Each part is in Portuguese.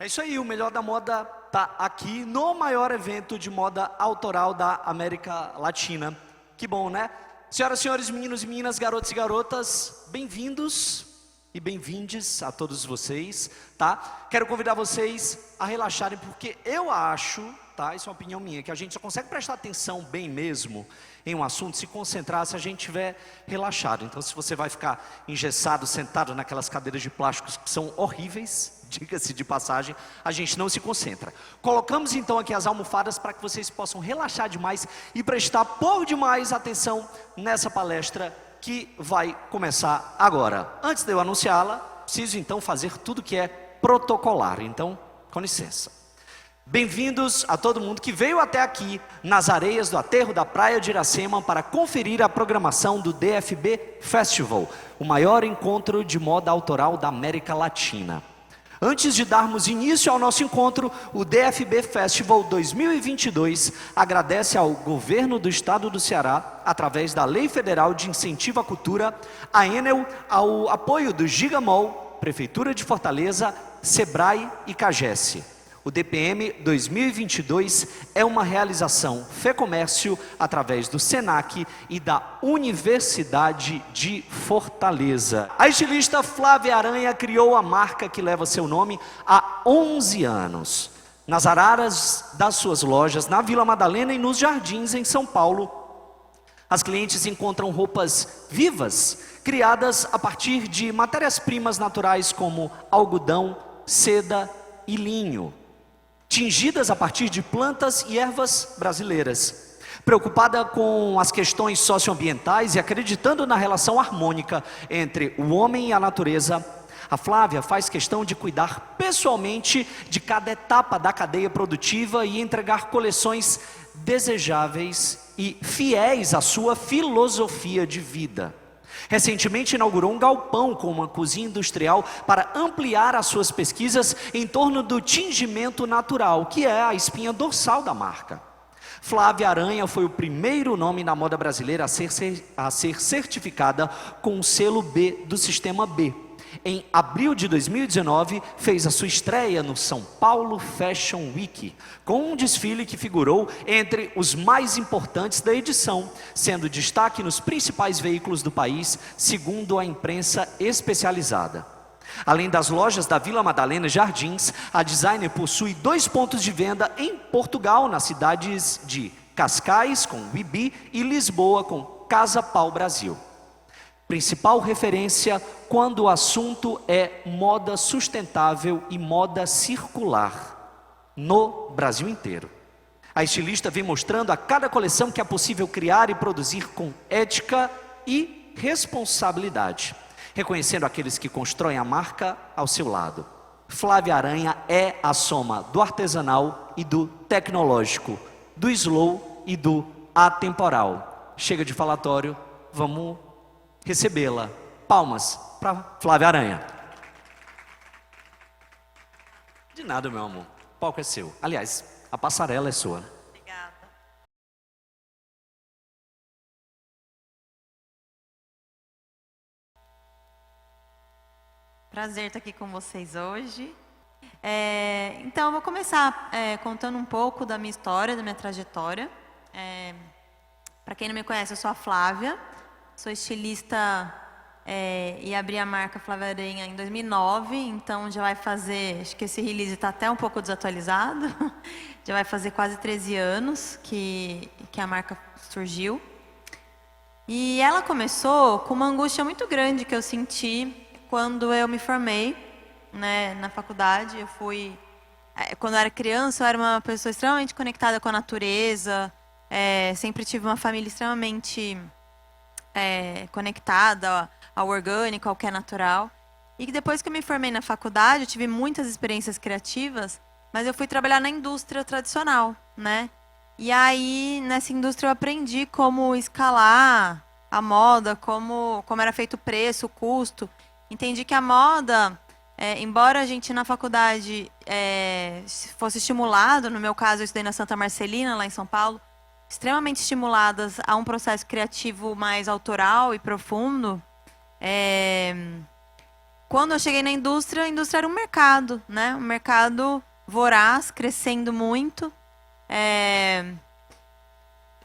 É isso aí, o Melhor da Moda tá aqui no maior evento de moda autoral da América Latina. Que bom, né? Senhoras e senhores, meninos e meninas, garotos e garotas, bem-vindos e bem-vindes a todos vocês, tá? Quero convidar vocês a relaxarem, porque eu acho, tá? Isso é uma opinião minha, que a gente só consegue prestar atenção bem mesmo em um assunto, se concentrar, se a gente estiver relaxado. Então, se você vai ficar engessado, sentado naquelas cadeiras de plásticos que são horríveis, diga-se de passagem, a gente não se concentra. Colocamos então aqui as almofadas para que vocês possam relaxar demais e prestar por demais atenção nessa palestra que vai começar agora. Antes de eu anunciá-la, preciso então fazer tudo que é protocolar. Então, com licença. Bem-vindos a todo mundo que veio até aqui nas areias do aterro da Praia de Iracema para conferir a programação do DFB Festival, o maior encontro de moda autoral da América Latina. Antes de darmos início ao nosso encontro, o DFB Festival 2022 agradece ao Governo do Estado do Ceará, através da Lei Federal de Incentivo à Cultura, a Enel, ao apoio do Gigamol, Prefeitura de Fortaleza, Sebrae e Cagesse. O DPM 2022 é uma realização FEComércio através do SENAC e da Universidade de Fortaleza. A estilista Flávia Aranha criou a marca que leva seu nome há 11 anos. Nas araras das suas lojas, na Vila Madalena e nos Jardins, em São Paulo, as clientes encontram roupas vivas, criadas a partir de matérias-primas naturais como algodão, seda e linho, tingidas a partir de plantas e ervas brasileiras. Preocupada com as questões socioambientais e acreditando na relação harmônica entre o homem e a natureza, a Flávia faz questão de cuidar pessoalmente de cada etapa da cadeia produtiva e entregar coleções desejáveis e fiéis à sua filosofia de vida. Recentemente inaugurou um galpão com uma cozinha industrial para ampliar as suas pesquisas em torno do tingimento natural, que é a espinha dorsal da marca. Flávia Aranha foi o primeiro nome na moda brasileira a ser certificada com o selo B do Sistema B. Em abril de 2019, fez a sua estreia no São Paulo Fashion Week, com um desfile que figurou entre os mais importantes da edição, sendo destaque nos principais veículos do país, segundo a imprensa especializada. Além das lojas da Vila Madalena e Jardins, a designer possui 2 pontos de venda em Portugal, nas cidades de Cascais, com Bibi, e Lisboa, com Casa Pau Brasil. Principal referência quando o assunto é moda sustentável e moda circular no Brasil inteiro. A estilista vem mostrando a cada coleção que é possível criar e produzir com ética e responsabilidade, reconhecendo aqueles que constroem a marca ao seu lado. Flávia Aranha é a soma do artesanal e do tecnológico, do slow e do atemporal. Chega de falatório, vamos recebê-la. Palmas para Flávia Aranha. De nada, meu amor. O palco é seu. Aliás, a passarela é sua. Obrigada. Prazer estar aqui com vocês hoje. Então, eu vou começar contando um pouco da minha história, da minha trajetória. Para quem não me conhece, eu sou a Flávia. Sou estilista e abri a marca Flávia Aranha em 2009, então já vai fazer, acho que esse release está até um pouco desatualizado, já vai fazer quase 13 anos que a marca surgiu. E ela começou com uma angústia muito grande que eu senti quando eu me formei, né, na faculdade. Quando eu era criança, eu era uma pessoa extremamente conectada com a natureza, sempre tive uma família extremamente conectada ao orgânico, ao que é natural. E depois que eu me formei na faculdade, eu tive muitas experiências criativas, mas eu fui trabalhar na indústria tradicional, né? E aí, nessa indústria, eu aprendi como escalar a moda, como era feito o preço, o custo. Entendi que a moda, embora a gente na faculdade fosse estimulado, no meu caso eu estudei na Santa Marcelina, lá em São Paulo, extremamente estimuladas a um processo criativo mais autoral e profundo, quando eu cheguei na indústria, a indústria era um mercado, né? Um mercado voraz, crescendo muito.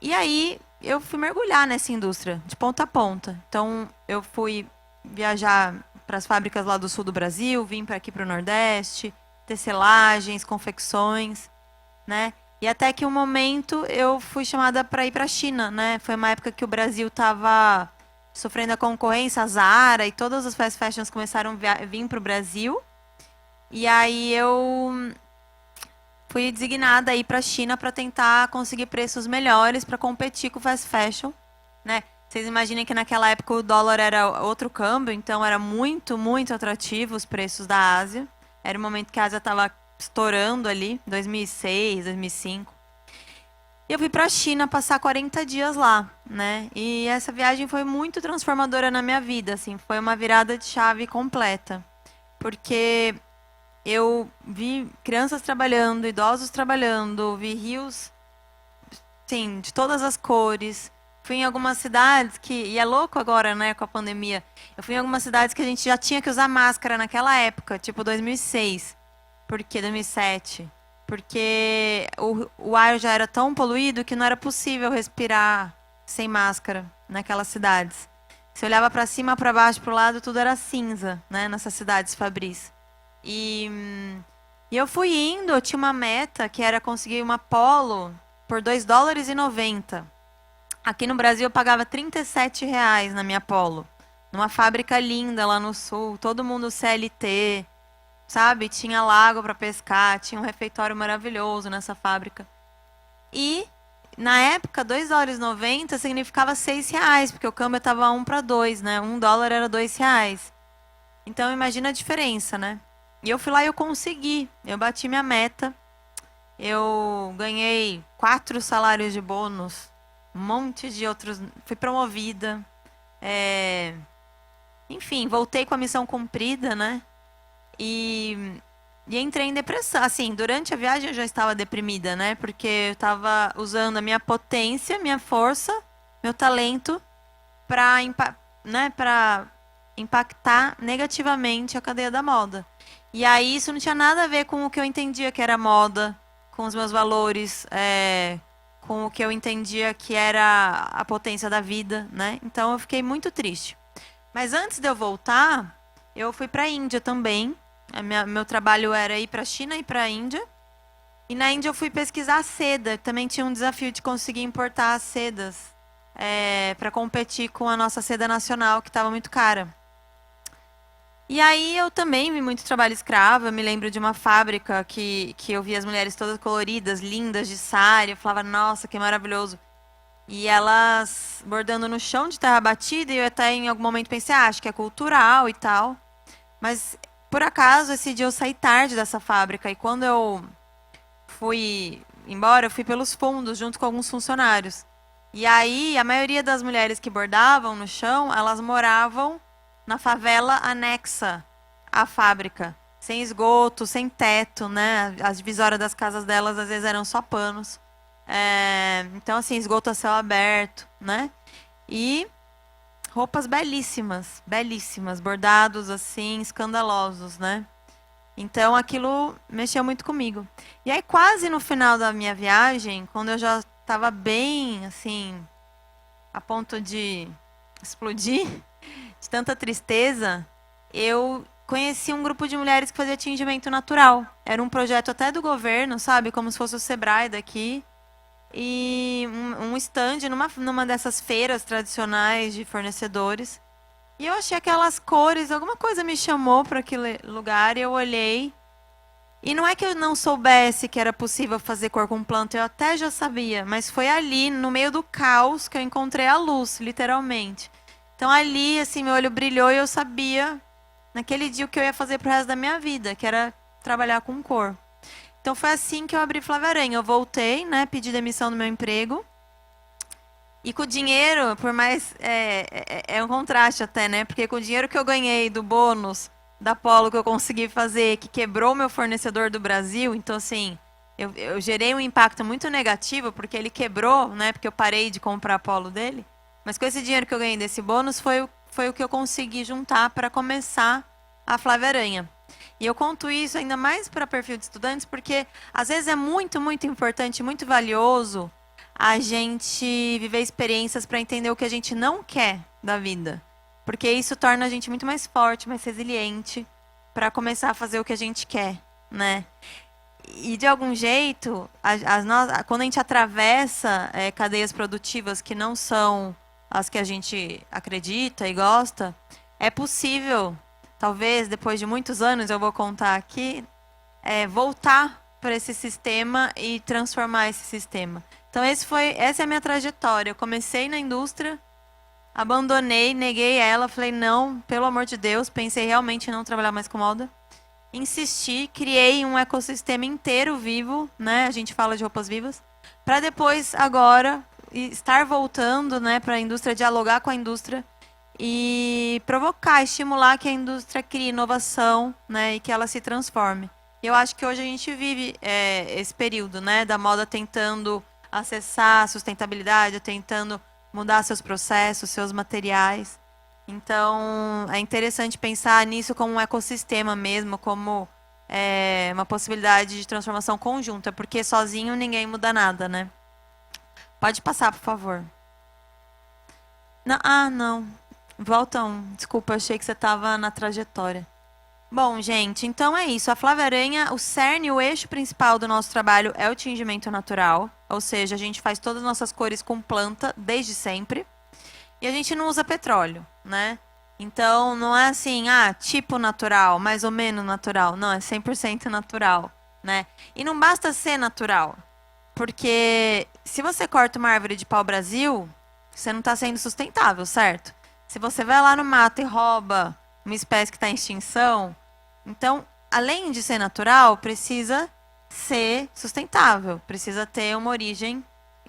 E aí eu fui mergulhar nessa indústria, de ponta a ponta. Então eu fui viajar para as fábricas lá do sul do Brasil, vim para aqui para o Nordeste, tecelagens, confecções, né? E até que um momento eu fui chamada para ir para a China, né? Foi uma época que o Brasil estava sofrendo a concorrência, a Zara e todas as fast fashions começaram a vir para o Brasil. E aí eu fui designada a ir para a China para tentar conseguir preços melhores para competir com o fast fashion, né? Vocês imaginem que naquela época o dólar era outro câmbio, então era muito, muito atrativo os preços da Ásia. Era o momento que a Ásia estava estourando ali, 2006, 2005. E eu fui para a China passar 40 dias lá, né? E essa viagem foi muito transformadora na minha vida, assim, foi uma virada de chave completa. Porque eu vi crianças trabalhando, idosos trabalhando, vi rios, sim, de todas as cores. Fui em algumas cidades que, e é louco agora, né, com a pandemia. Eu fui em algumas cidades que a gente já tinha que usar máscara naquela época, tipo 2006, porque 2007, porque o ar já era tão poluído que não era possível respirar sem máscara naquelas cidades. Você olhava para cima, para baixo, para o lado, tudo era cinza, né, nessas cidades fabris. E eu fui indo, eu tinha uma meta que era conseguir uma Polo por $2,90. Aqui no Brasil eu pagava R$ 37 na minha Polo. Numa fábrica linda lá no sul, todo mundo CLT, sabe? Tinha lago para pescar, tinha um refeitório maravilhoso nessa fábrica. E na época, $2,90 significava R$ 6, porque o câmbio estava 1 para 2, né? $1 era R$ 2. Então imagina a diferença, né? E eu fui lá e eu consegui. Eu bati minha meta. Eu ganhei 4 salários de bônus, um monte de outros. Fui promovida. Enfim, voltei com a missão cumprida, né? E entrei em depressão. Assim, durante a viagem eu já estava deprimida, né? Porque eu estava usando a minha potência, minha força, meu talento para, né, para impactar negativamente a cadeia da moda. E aí isso não tinha nada a ver com o que eu entendia que era moda, com os meus valores, com o que eu entendia que era a potência da vida, né? Então eu fiquei muito triste. Mas antes de eu voltar, eu fui para a Índia também. Meu trabalho era ir para a China e para a Índia. E na Índia eu fui pesquisar seda. Também tinha um desafio de conseguir importar as sedas para competir com a nossa seda nacional, que estava muito cara. E aí eu também vi muito trabalho escravo. Eu me lembro de uma fábrica que eu via as mulheres todas coloridas, lindas, de saia. Eu falava, nossa, que maravilhoso. E elas bordando no chão de terra batida. E eu até em algum momento pensei, acho que é cultural e tal. Mas, por acaso, esse dia eu saí tarde dessa fábrica. E quando eu fui embora, eu fui pelos fundos, junto com alguns funcionários. E aí, a maioria das mulheres que bordavam no chão, elas moravam na favela anexa à fábrica, sem esgoto, sem teto, né? As divisórias das casas delas às vezes eram só panos. Então, assim, esgoto a céu aberto, né? E roupas belíssimas, belíssimas, bordados assim, escandalosos, né? Então, aquilo mexeu muito comigo. E aí, quase no final da minha viagem, quando eu já estava bem, assim, a ponto de explodir, de tanta tristeza, eu conheci um grupo de mulheres que fazia tingimento natural. Era um projeto até do governo, sabe? Como se fosse o Sebrae daqui. E um stand numa dessas feiras tradicionais de fornecedores. E eu achei aquelas cores, alguma coisa me chamou para aquele lugar e eu olhei. E não é que eu não soubesse que era possível fazer cor com planta, eu até já sabia, mas foi ali, no meio do caos, que eu encontrei a luz, literalmente. Então ali, assim, meu olho brilhou e eu sabia, naquele dia, o que eu ia fazer pro resto da minha vida, que era trabalhar com cor. Então foi assim que eu abri Flávia Aranha. Eu voltei, né, pedi demissão do meu emprego. E com o dinheiro, por mais... É um contraste até, né? Porque com o dinheiro que eu ganhei do bônus da Polo que eu consegui fazer, que quebrou meu fornecedor do Brasil, então assim, eu gerei um impacto muito negativo, porque ele quebrou, né? Porque eu parei de comprar a Polo dele. Mas com esse dinheiro que eu ganhei desse bônus, foi o que eu consegui juntar para começar a Flávia Aranha. E eu conto isso ainda mais para perfil de estudantes, porque às vezes é muito, muito importante, muito valioso a gente viver experiências para entender o que a gente não quer da vida. Porque isso torna a gente muito mais forte, mais resiliente para começar a fazer o que a gente quer, né? E de algum jeito, quando a gente atravessa cadeias produtivas que não são as que a gente acredita e gosta, é possível, talvez depois de muitos anos, eu vou contar aqui, voltar para esse sistema e transformar esse sistema. Então essa é a minha trajetória. Eu comecei na indústria, abandonei, neguei ela, falei não, pelo amor de Deus, pensei realmente em não trabalhar mais com moda. Insisti, criei um ecossistema inteiro vivo, né? A gente fala de roupas vivas, para depois agora estar voltando, né, para a indústria, dialogar com a indústria e provocar, estimular que a indústria crie inovação, né, e que ela se transforme. Eu acho que hoje a gente vive esse período, né, da moda tentando acessar a sustentabilidade, tentando mudar seus processos, seus materiais. Então, é interessante pensar nisso como um ecossistema mesmo, como uma possibilidade de transformação conjunta, porque sozinho ninguém muda nada, né? Pode passar, por favor. Não, não. Volta um. Desculpa, achei que você estava na trajetória. Bom, gente, então é isso. A Flávia Aranha, o cerne, o eixo principal do nosso trabalho é o tingimento natural. Ou seja, a gente faz todas as nossas cores com planta, desde sempre. E a gente não usa petróleo, né? Então, não é assim, tipo natural, mais ou menos natural. Não, é 100% natural, né? E não basta ser natural. Porque se você corta uma árvore de pau-brasil, você não está sendo sustentável, certo? Se você vai lá no mato e rouba uma espécie que está em extinção, então, além de ser natural, precisa ser sustentável. Precisa ter uma origem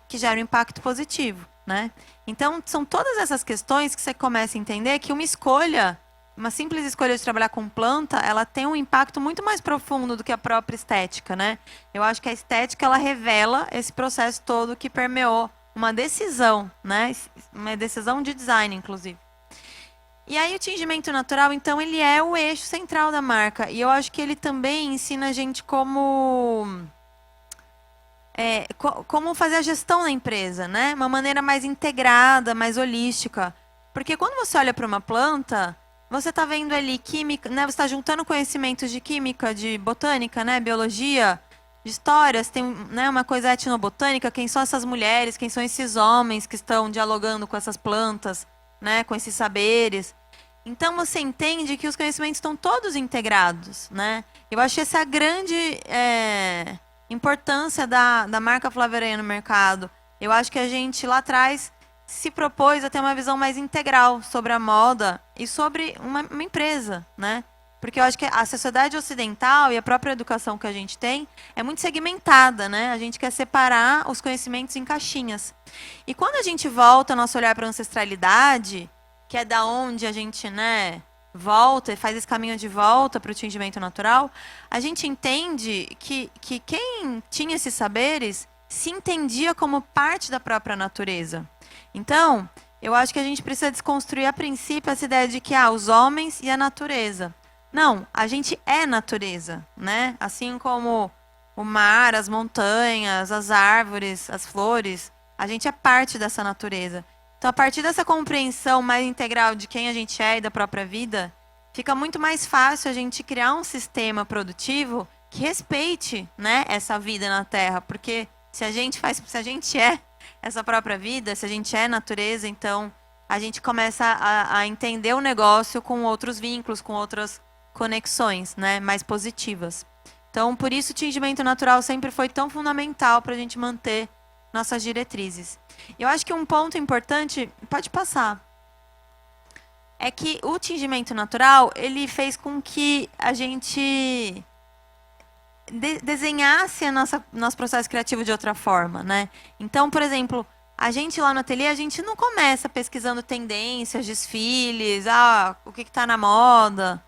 que gere um impacto positivo, né? Então, são todas essas questões que você começa a entender que uma escolha, uma simples escolha de trabalhar com planta, ela tem um impacto muito mais profundo do que a própria estética, né? Eu acho que a estética, ela revela esse processo todo que permeou uma decisão, né? Uma decisão de design, inclusive. E aí, o tingimento natural, então, ele é o eixo central da marca. E eu acho que ele também ensina a gente como fazer a gestão da empresa, né? Uma maneira mais integrada, mais holística. Porque quando você olha para uma planta, você está vendo ali química, né? Você está juntando conhecimentos de química, de botânica, né? Biologia, de histórias, tem, né, uma coisa etnobotânica, quem são essas mulheres, quem são esses homens que estão dialogando com essas plantas, né? Com esses saberes. Então você entende que os conhecimentos estão todos integrados, né? Eu acho essa a grande importância da marca Flávia Aranha no mercado. Eu acho que a gente lá atrás se propôs a ter uma visão mais integral sobre a moda e sobre uma empresa, né? Porque eu acho que a sociedade ocidental e a própria educação que a gente tem é muito segmentada, né? A gente quer separar os conhecimentos em caixinhas. E quando a gente volta nosso olhar para a ancestralidade, que é da onde a gente, né, volta e faz esse caminho de volta para o tingimento natural, a gente entende que quem tinha esses saberes se entendia como parte da própria natureza. Então, eu acho que a gente precisa desconstruir a princípio essa ideia de que os homens e a natureza. Não, a gente é natureza, né? Assim como o mar, as montanhas, as árvores, as flores, a gente é parte dessa natureza. Então, a partir dessa compreensão mais integral de quem a gente é e da própria vida, fica muito mais fácil a gente criar um sistema produtivo que respeite, né, essa vida na Terra. Porque se a gente é essa própria vida, se a gente é natureza, então a gente começa a entender o negócio com outros vínculos, com outras conexões, né, mais positivas. Então, por isso o tingimento natural sempre foi tão fundamental para a gente manter nossas diretrizes. Eu acho que um ponto importante, pode passar, é que o tingimento natural, ele fez com que a gente desenhasse nosso processo criativo de outra forma, né? Então, por exemplo, a gente lá no ateliê, a gente não começa pesquisando tendências, desfiles, o que está na moda.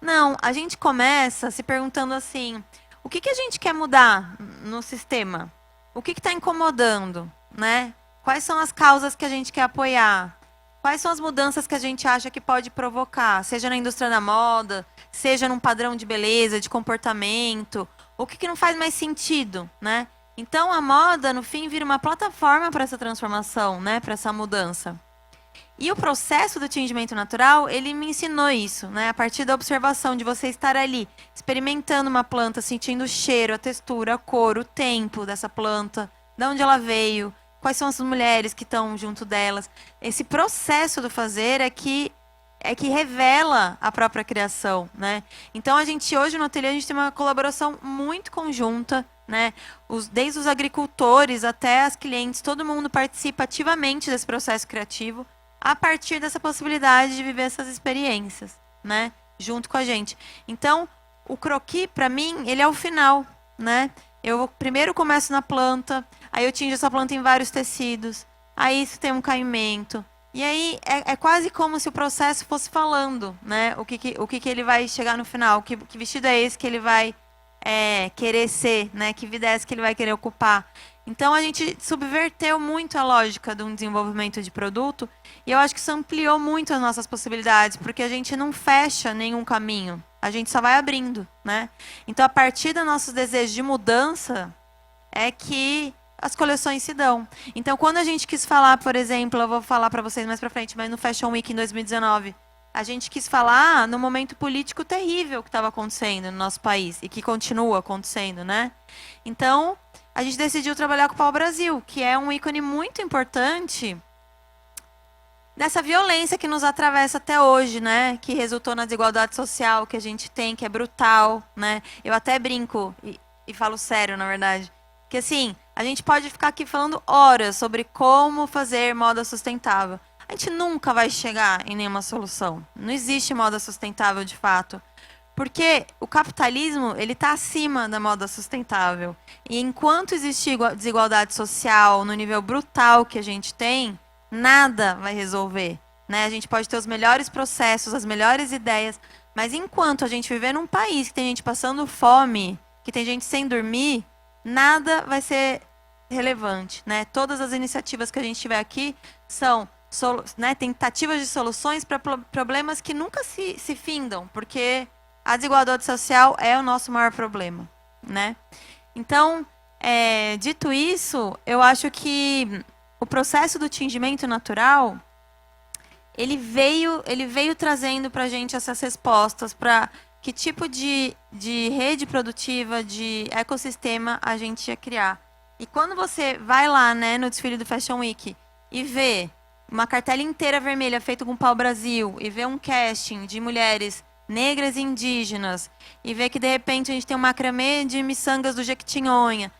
Não, a gente começa se perguntando assim, o que a gente quer mudar no sistema? O que está incomodando, né? Quais são as causas que a gente quer apoiar? Quais são as mudanças que a gente acha que pode provocar? Seja na indústria da moda, Seja num padrão de beleza, de comportamento, o que não faz mais sentido, né? Então a moda, no fim, vira uma plataforma para essa transformação, né? Para essa mudança. E o processo do tingimento natural, ele me ensinou isso, né? A partir da observação de você estar ali, experimentando uma planta, sentindo o cheiro, a textura, a cor, o tempo dessa planta, de onde ela veio, quais são as mulheres que estão junto delas. Esse processo do fazer é que revela a própria criação, né? Então a gente hoje no ateliê a gente tem uma colaboração muito conjunta, né? Desde os agricultores até as clientes, todo mundo participa ativamente desse processo criativo a partir dessa possibilidade de viver essas experiências, né? Junto com a gente. Então, o croquis, para mim, ele é o final, né? Eu primeiro começo na planta, aí eu tinjo essa planta em vários tecidos, aí isso tem um caimento. E aí é quase como se o processo fosse falando, né? O que ele vai chegar no final, que vestido é esse que ele vai querer ser, né? Que vida é essa que ele vai querer ocupar. Então a gente subverteu muito a lógica de um desenvolvimento de produto e eu acho que isso ampliou muito as nossas possibilidades, porque a gente não fecha nenhum caminho, a gente só vai abrindo, né? Então a partir dos nossos desejos de mudança é que as coleções se dão. Então quando a gente quis falar, por exemplo, eu vou falar para vocês mais para frente, mas no Fashion Week em 2019, a gente quis falar no momento político terrível que estava acontecendo no nosso país e que continua acontecendo, né? Então a gente decidiu trabalhar com o pau-brasil, que é um ícone muito importante dessa violência que nos atravessa até hoje, né? Que resultou na desigualdade social que a gente tem, que é brutal, né? Eu até brinco e falo sério, na verdade, que assim, a gente pode ficar aqui falando horas sobre como fazer moda sustentável. A gente nunca vai chegar em nenhuma solução. Não existe moda sustentável de fato. Porque o capitalismo, ele está acima da moda sustentável. E enquanto existir desigualdade social no nível brutal que a gente tem, nada vai resolver, né? A gente pode ter os melhores processos, as melhores ideias, mas enquanto a gente viver num país que tem gente passando fome, que tem gente sem dormir, nada vai ser relevante, né? Todas as iniciativas que a gente tiver aqui são tentativas de soluções para problemas que nunca se findam, porque a desigualdade social é o nosso maior problema, né? Então, dito isso, eu acho que o processo do tingimento natural, ele veio trazendo para a gente essas respostas para que tipo de rede produtiva, de ecossistema a gente ia criar. E quando você vai lá, né, no desfile do Fashion Week e vê uma cartela inteira vermelha feita com pau-brasil e vê um casting de mulheres negras e indígenas, e ver que de repente a gente tem um macramê de miçangas do Jequitinhonha.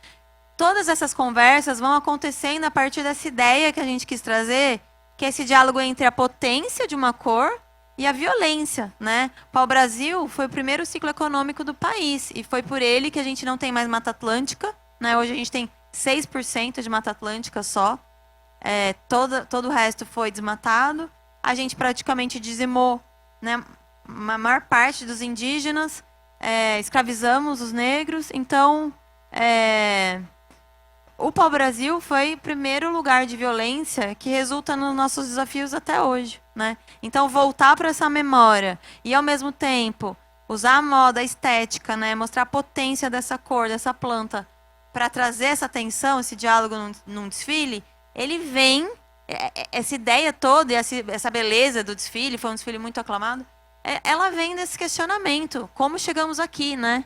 Todas essas conversas vão acontecendo a partir dessa ideia que a gente quis trazer, que é esse diálogo entre a potência de uma cor e a violência, né? O pau-brasil foi o primeiro ciclo econômico do país, e foi por ele que a gente não tem mais Mata Atlântica, né? Hoje a gente tem 6% de Mata Atlântica só. Todo o resto foi desmatado. A gente praticamente dizimou, né, a maior parte dos indígenas, escravizamos os negros. Então, o pau-brasil foi o primeiro lugar de violência que resulta nos nossos desafios até hoje, né? Então, voltar para essa memória e, ao mesmo tempo, usar a moda, a estética, né, mostrar a potência dessa cor, dessa planta, para trazer essa tensão, esse diálogo num desfile, ele vem, essa ideia toda, e essa beleza do desfile, foi um desfile muito aclamado, ela vem desse questionamento. Como chegamos aqui, né?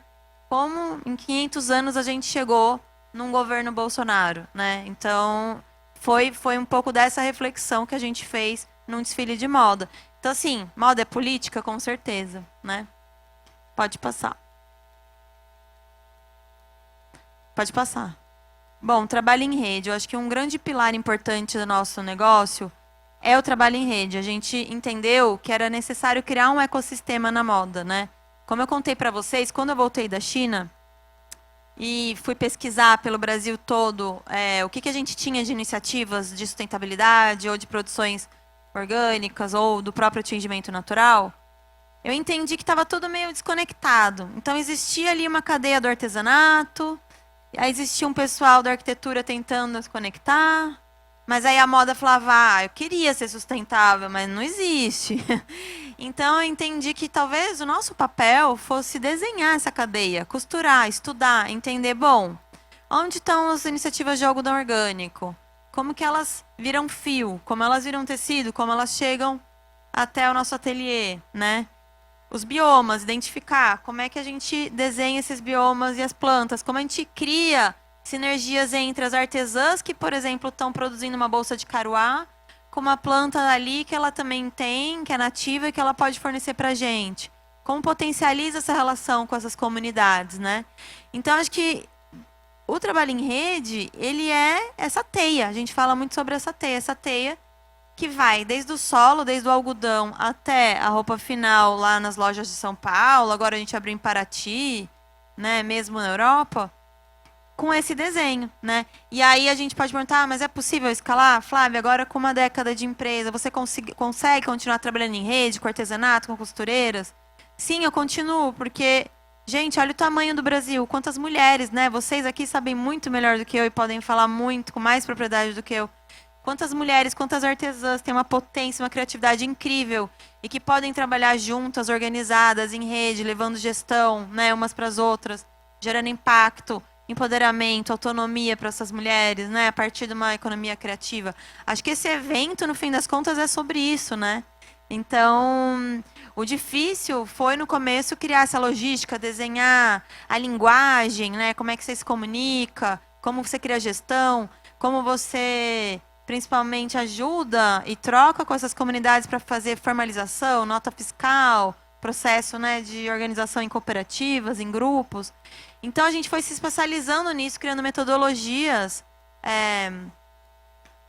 Como em 500 anos a gente chegou num governo Bolsonaro, né? Então, foi um pouco dessa reflexão que a gente fez num desfile de moda. Então, assim, moda é política? Com certeza, né? Pode passar. Pode passar. Bom, trabalho em rede. Eu acho que um grande pilar importante do nosso negócio é o trabalho em rede. A gente entendeu que era necessário criar um ecossistema na moda, né? Como eu contei para vocês, quando eu voltei da China e fui pesquisar pelo Brasil todo o que a gente tinha de iniciativas de sustentabilidade ou de produções orgânicas ou do próprio tingimento natural, eu entendi que estava tudo meio desconectado. Então, existia ali uma cadeia do artesanato, aí existia um pessoal da arquitetura tentando se conectar, mas aí a moda falava, eu queria ser sustentável, mas não existe. Então, eu entendi que talvez o nosso papel fosse desenhar essa cadeia, costurar, estudar, entender, bom, onde estão as iniciativas de algodão orgânico? Como que elas viram fio? Como elas viram tecido? Como elas chegam até o nosso ateliê, né? Os biomas, identificar como é que a gente desenha esses biomas e as plantas, como a gente cria sinergias entre as artesãs que, por exemplo, estão produzindo uma bolsa de caruá, com uma planta ali que ela também tem, que é nativa e que ela pode fornecer para a gente. Como potencializa essa relação com essas comunidades, né? Então, acho que o trabalho em rede, ele é essa teia. A gente fala muito sobre essa teia que vai desde o solo, desde o algodão até a roupa final lá nas lojas de São Paulo. Agora a gente abriu em Paraty, né, mesmo na Europa, com esse desenho, né? E aí a gente pode perguntar, mas é possível escalar? Flávia, agora com uma década de empresa, você consegue continuar trabalhando em rede, com artesanato, com costureiras? Sim, eu continuo, porque, gente, olha o tamanho do Brasil, quantas mulheres, né? Vocês aqui sabem muito melhor do que eu e podem falar muito, com mais propriedade do que eu. Quantas mulheres, quantas artesãs têm uma potência, uma criatividade incrível e que podem trabalhar juntas, organizadas, em rede, levando gestão, né, umas para as outras, gerando impacto, empoderamento, autonomia para essas mulheres, né, a partir de uma economia criativa. Acho que esse evento, no fim das contas, é sobre isso, né? Então, o difícil foi no começo criar essa logística, desenhar a linguagem, né, como é que você se comunica, como você cria gestão, como você principalmente ajuda e troca com essas comunidades para fazer formalização, nota fiscal, processo, né, de organização em cooperativas, em grupos. Então, a gente foi se especializando nisso, criando metodologias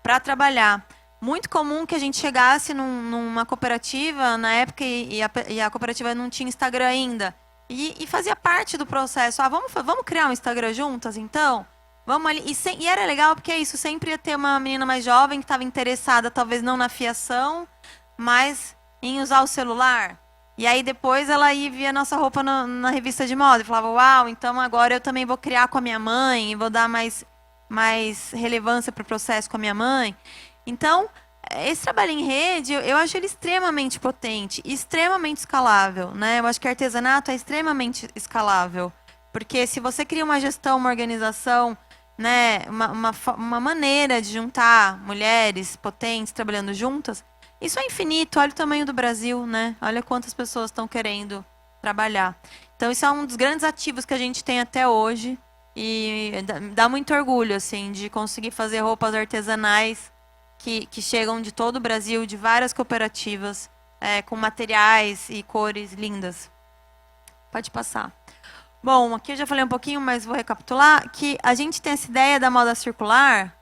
para trabalhar. Muito comum que a gente chegasse numa cooperativa, na época, e a cooperativa não tinha Instagram ainda, e fazia parte do processo. Ah, vamos criar um Instagram juntas, então? Vamos ali. E era legal porque é isso, sempre ia ter uma menina mais jovem que estava interessada, talvez não na fiação, mas em usar o celular. E aí depois ela ia ver a nossa roupa na revista de moda e falava, uau, então agora eu também vou criar com a minha mãe e vou dar mais relevância para o processo com a minha mãe. Então, esse trabalho em rede, eu acho ele extremamente potente, extremamente escalável, né? Eu acho que artesanato é extremamente escalável. Porque se você cria uma gestão, uma organização, né, uma maneira de juntar mulheres potentes trabalhando juntas, isso é infinito. Olha o tamanho do Brasil, né? Olha quantas pessoas estão querendo trabalhar. Então, isso é um dos grandes ativos que a gente tem até hoje e dá muito orgulho, assim, de conseguir fazer roupas artesanais que chegam de todo o Brasil, de várias cooperativas, com materiais e cores lindas. Pode passar. Bom, aqui eu já falei um pouquinho, mas vou recapitular, que a gente tem essa ideia da moda circular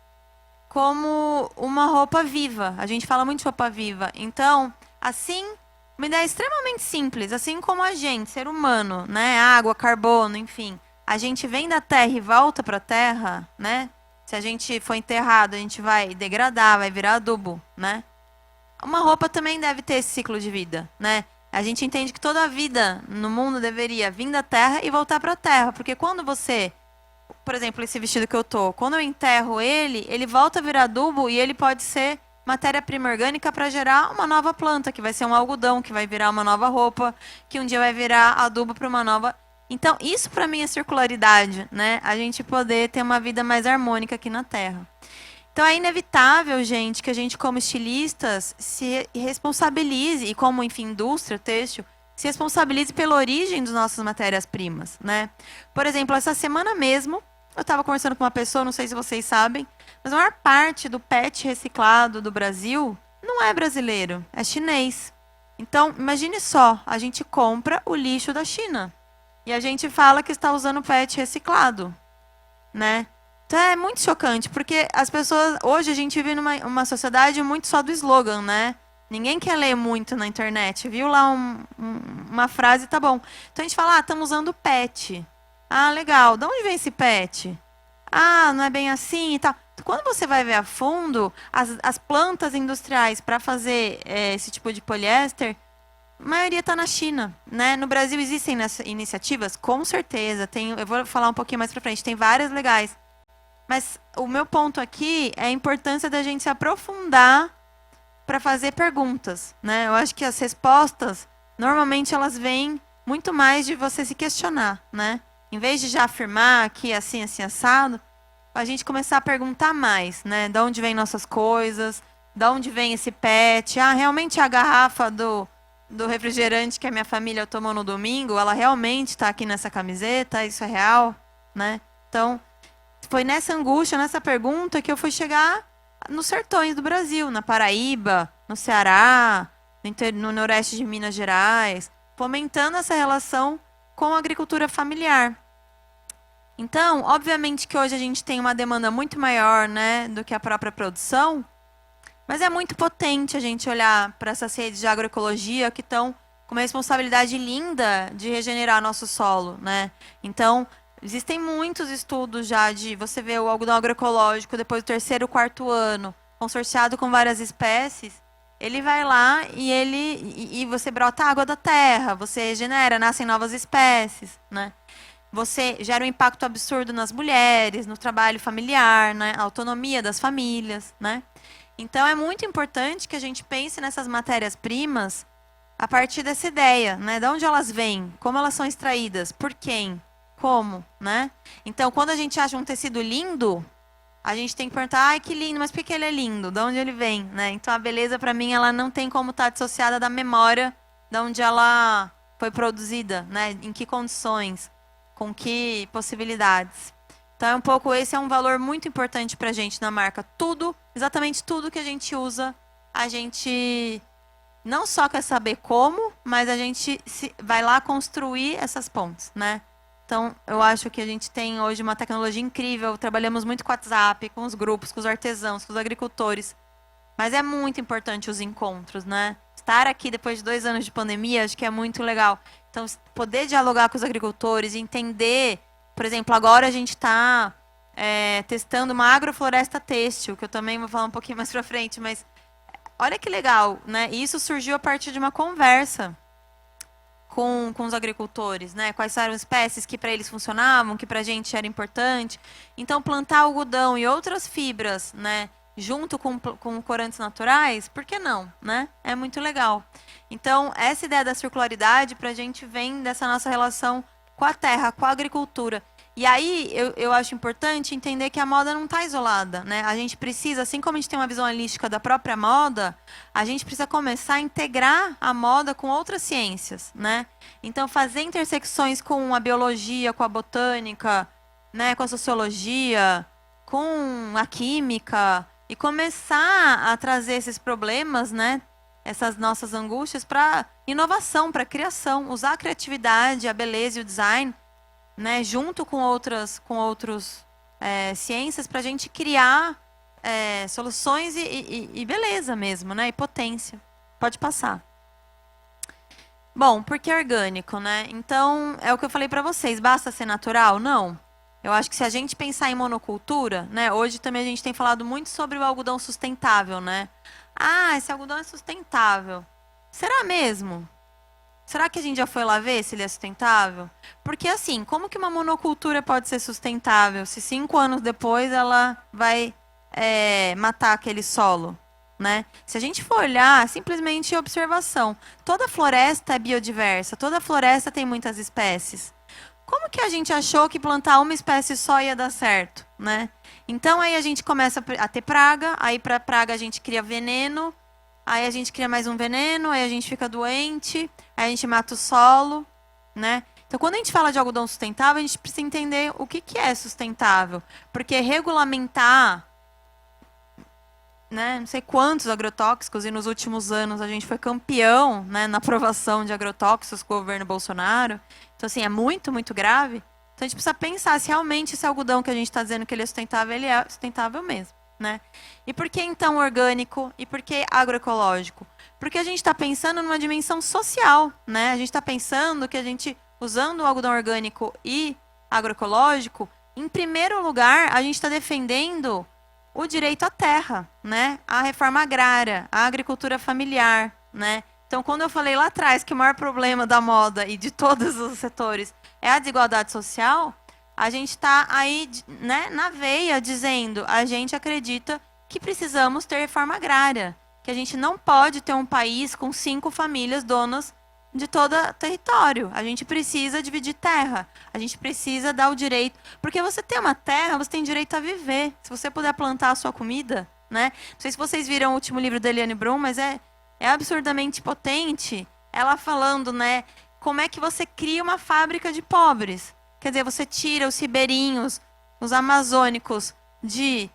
como uma roupa viva. A gente fala muito de roupa viva. Então, assim, uma ideia extremamente simples, assim como a gente, ser humano, né? Água, carbono, enfim. A gente vem da terra e volta para a terra, né? Se a gente for enterrado, a gente vai degradar, vai virar adubo, né? Uma roupa também deve ter esse ciclo de vida, né? A gente entende que toda a vida no mundo deveria vir da terra e voltar para a terra. Porque quando você, por exemplo, esse vestido que eu tô, quando eu enterro ele volta a virar adubo e ele pode ser matéria-prima orgânica para gerar uma nova planta, que vai ser um algodão, que vai virar uma nova roupa, que um dia vai virar adubo para uma nova. Então, isso para mim é circularidade, né? A gente poder ter uma vida mais harmônica aqui na Terra. Então, é inevitável, gente, que a gente, como estilistas, se responsabilize, e como, enfim, indústria, têxtil, se responsabilize pela origem das nossas matérias-primas, né? Por exemplo, essa semana mesmo, eu estava conversando com uma pessoa, não sei se vocês sabem, mas a maior parte do PET reciclado do Brasil não é brasileiro, é chinês. Então, imagine só, a gente compra o lixo da China e a gente fala que está usando PET reciclado, né? Então é muito chocante, porque as pessoas... Hoje a gente vive numa sociedade muito só do slogan, né? Ninguém quer ler muito na internet. Viu lá uma frase, tá bom. Então a gente fala, estamos usando PET. Ah, legal. De onde vem esse PET? Ah, não é bem assim e tal. Quando você vai ver a fundo, as plantas industriais para fazer esse tipo de poliéster, a maioria está na China, né? No Brasil existem iniciativas? Com certeza. Eu vou falar um pouquinho mais para frente. Tem várias legais. Mas o meu ponto aqui é a importância da gente se aprofundar para fazer perguntas, né? Eu acho que as respostas, normalmente elas vêm muito mais de você se questionar, né? Em vez de já afirmar que assim, assim, assado, a gente começar a perguntar mais, né? De onde vêm nossas coisas, de onde vem esse pet, realmente a garrafa do refrigerante que a minha família tomou no domingo, ela realmente está aqui nessa camiseta, isso é real, né? Então, foi nessa angústia, nessa pergunta, que eu fui chegar nos sertões do Brasil, na Paraíba, no Ceará, no noroeste de Minas Gerais, fomentando essa relação com a agricultura familiar. Então, obviamente que hoje a gente tem uma demanda muito maior, né, do que a própria produção, mas é muito potente a gente olhar para essas redes de agroecologia que estão com uma responsabilidade linda de regenerar nosso solo, né? Então, existem muitos estudos já de você ver o algodão agroecológico depois do terceiro, quarto ano, consorciado com várias espécies, ele vai lá e você brota água da terra, você regenera, nascem novas espécies, né? Você gera um impacto absurdo nas mulheres, no trabalho familiar, né? A autonomia das famílias, né? Então, é muito importante que a gente pense nessas matérias-primas a partir dessa ideia, né? De onde elas vêm, como elas são extraídas, por quem, como, né? Então, quando a gente acha um tecido lindo, a gente tem que perguntar, ai, que lindo, mas por que ele é lindo? De onde ele vem, né? Então, a beleza, para mim, ela não tem como estar dissociada da memória de onde ela foi produzida, né? Em que condições, com que possibilidades. Então, esse é um valor muito importante para a gente na marca. Tudo, exatamente tudo que a gente usa, a gente não só quer saber como, mas a gente vai lá construir essas pontes, né? Então, eu acho que a gente tem hoje uma tecnologia incrível, trabalhamos muito com o WhatsApp, com os grupos, com os artesãos, com os agricultores, mas é muito importante os encontros, né? Estar aqui depois de 2 anos de pandemia, acho que é muito legal. Então, poder dialogar com os agricultores, entender. Por exemplo, agora a gente está testando uma agrofloresta têxtil, que eu também vou falar um pouquinho mais para frente, mas olha que legal, né? E isso surgiu a partir de uma conversa com os agricultores, né? Quais eram as espécies que para eles funcionavam, que para a gente era importante. Então, plantar algodão e outras fibras, né? Junto com corantes naturais, por que não, né? É muito legal. Então, essa ideia da circularidade para a gente vem dessa nossa relação com a terra, com a agricultura. E aí, eu acho importante entender que a moda não está isolada, né? A gente precisa, assim como a gente tem uma visão holística da própria moda, a gente precisa começar a integrar a moda com outras ciências, né? Então, fazer intersecções com a biologia, com a botânica, né? Com a sociologia, com a química, e começar a trazer esses problemas, né? Essas nossas angústias para inovação, para criação, usar a criatividade, a beleza e o design, né, junto com outros ciências para a gente criar soluções e beleza mesmo, né, e potência. Pode passar. Bom, por que orgânico, né? Então, é o que eu falei para vocês, basta ser natural? Não. Eu acho que se a gente pensar em monocultura, né, hoje também a gente tem falado muito sobre o algodão sustentável, né? Ah, esse algodão é sustentável. Será mesmo? Será que a gente já foi lá ver se ele é sustentável? Porque assim, como que uma monocultura pode ser sustentável se 5 anos depois ela vai matar aquele solo, né? Se a gente for olhar, simplesmente observação. Toda floresta é biodiversa, toda floresta tem muitas espécies. Como que a gente achou que plantar uma espécie só ia dar certo, né? Então, aí a gente começa a ter praga, aí para praga a gente cria veneno, aí a gente cria mais um veneno, aí a gente fica doente, aí a gente mata o solo, né? Então, quando a gente fala de algodão sustentável, a gente precisa entender o que é sustentável. Porque regulamentar, né, não sei quantos agrotóxicos, e nos últimos anos a gente foi campeão, né, na aprovação de agrotóxicos com o governo Bolsonaro. Então, assim, é muito, muito grave. Então, a gente precisa pensar se realmente esse algodão que a gente está dizendo que ele é sustentável mesmo, né? E por que, então, orgânico? E por que agroecológico? Porque a gente está pensando numa dimensão social, né? A gente está pensando que a gente, usando o algodão orgânico e agroecológico, em primeiro lugar, a gente está defendendo o direito à terra, né? A reforma agrária, a agricultura familiar, né? Então, quando eu falei lá atrás que o maior problema da moda e de todos os setores é a desigualdade social, a gente está aí, né, na veia dizendo, a gente acredita que precisamos ter reforma agrária, que a gente não pode ter um país com 5 famílias donas de todo o território. A gente precisa dividir terra. A gente precisa dar o direito. Porque você tem uma terra, você tem direito a viver. Se você puder plantar a sua comida, né? Não sei se vocês viram o último livro da Eliane Brum, mas é absurdamente potente. Ela falando, né? Como é que você cria uma fábrica de pobres. Quer dizer, você tira os ribeirinhos, os amazônicos de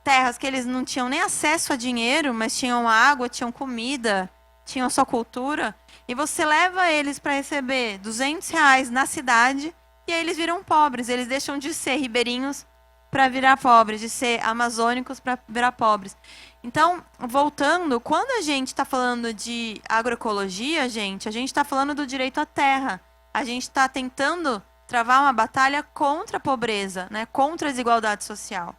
terras que eles não tinham nem acesso a dinheiro, mas tinham água, tinham comida, tinham a sua cultura. E você leva eles para receber R$ 200 na cidade e aí eles viram pobres. Eles deixam de ser ribeirinhos para virar pobres, de ser amazônicos para virar pobres. Então, voltando, quando a gente está falando de agroecologia, gente, a gente está falando do direito à terra. A gente está tentando travar uma batalha contra a pobreza, né, contra a desigualdade social.